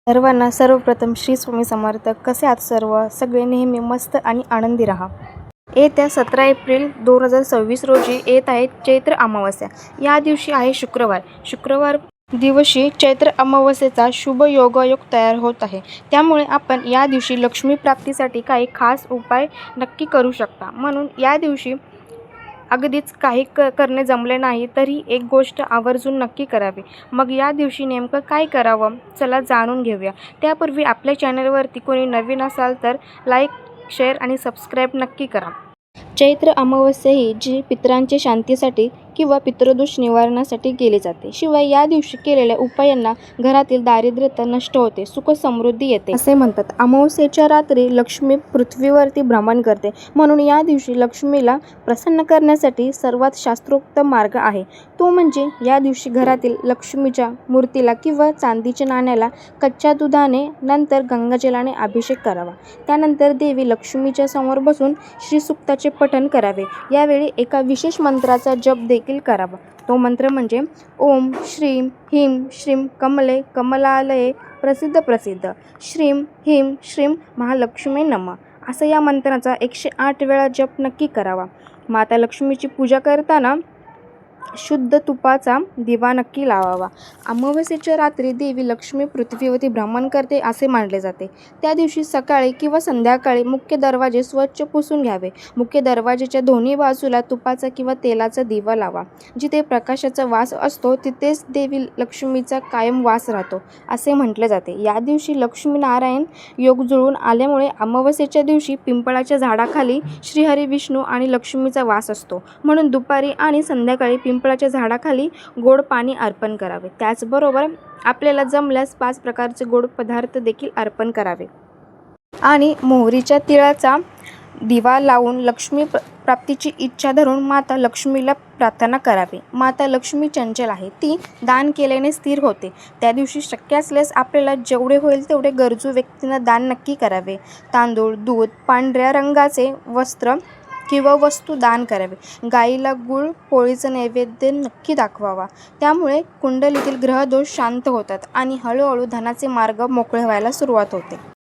सर्वांना सर्वप्रथम श्री स्वामी समर्थ. कसे आहात सर्व? सगळे नेहमी मस्त आणि आनंदी राहा. येत्या 17 एप्रिल 2026 रोजी येत आहे चैत्र अमावस्या. या दिवशी आहे शुक्रवार दिवशी चैत्र अमावस्येचा शुभ योगायोग तयार होत आहे. त्यामुळे आपण या दिवशी लक्ष्मी प्राप्तीसाठी काही खास उपाय नक्की करू शकता. म्हणून या दिवशी अगदीच काही करणे जमले नाही तरी एक गोष्ट आवर्जून नक्की करावी. मग या दिवशी नेमकं काय करावं? चला जाणून घेऊया. त्यापूर्वी आपल्या चॅनलवरती कोणी नवीन असाल तर लाईक, शेअर आणि सबस्क्राईब नक्की करा. चैत्र अमावस्या ही जी पितरांच्या शांतीसाठी किंवा पितृदोष निवारणासाठी केली जाते. शिवाय या दिवशी केलेल्या उपायांना घरातील दारिद्र्यता नष्ट होते, सुख समृद्धी येते असे म्हणतात. अमावस्येच्या रात्री लक्ष्मी पृथ्वीवरती भ्रमण करते. म्हणून या दिवशी लक्ष्मीला प्रसन्न करण्यासाठी सर्वात शास्त्रोक्त मार्ग आहे तो म्हणजे या दिवशी घरातील लक्ष्मीच्या मूर्तीला किंवा चांदीच्या नाण्याला कच्च्या दुधाने नंतर गंगाजलाने अभिषेक करावा. त्यानंतर देवी लक्ष्मीच्या समोर बसून श्रीसूक्ताचे पठण करावे. यावेळी एका विशेष मंत्राचा जप देखील करावा. तो मंत्र म्हणजे ओम श्रीं ह्रीं श्रीं कमले कमलालये प्रसिद्ध श्रीं ह्रीं श्रीं महालक्ष्मी नमः असं या मंत्राचा 108 वेळा जप नक्की करावा. माता लक्ष्मीची पूजा करताना शुद्ध तुपाचा दिवा नक्की लावावा. अमावस्येच्या रात्री देवी लक्ष्मी पृथ्वीवरती भ्रमण करते असे मानले जाते. त्या दिवशी सकाळी किंवा संध्याकाळी मुख्य दरवाजे स्वच्छ पुसून घ्यावे. मुख्य दरवाजेच्या दोन्ही बाजूला तुपाचा किंवा तेलाचा दिवा लावा. जिथे प्रकाशाचा वास असतो तिथेच देवी लक्ष्मीचा कायम वास राहतो असे म्हटले जाते. या दिवशी लक्ष्मीनारायण योग जुळून आल्यामुळे अमावस्येच्या दिवशी पिंपळाच्या झाडाखाली श्रीहरी, विष्णू आणि लक्ष्मीचा वास असतो. म्हणून दुपारी आणि संध्याकाळी पिंपळाच्या झाडाखाली गोड पाणी अर्पण करावे. त्याचबरोबर आपल्याला जमल्यास 5 प्रकारचे गोड पदार्थ देखील अर्पण करावे आणि मोहरीच्या तिळाचा दिवा लावून लक्ष्मी प्राप्तीची इच्छा धरून माता लक्ष्मीला प्रार्थना करावी. माता लक्ष्मी चंचल आहे, ती दान केल्याने स्थिर होते. त्या दिवशी शक्य असल्यास आपल्याला जेवढे होईल तेवढे गरजू व्यक्तींना दान नक्की करावे. तांदूळ, दूध, पांढऱ्या रंगाचे वस्त्र किंवा वस्तू दान करावे. गाईला गुळ पोळीचा नैवेद्य नक्की दाखवावा. त्यामुळे कुंडलीतील ग्रहदोष शांत होतात आणि हळूहळू धनाचे मार्ग मोकळे व्हायला सुरुवात होते.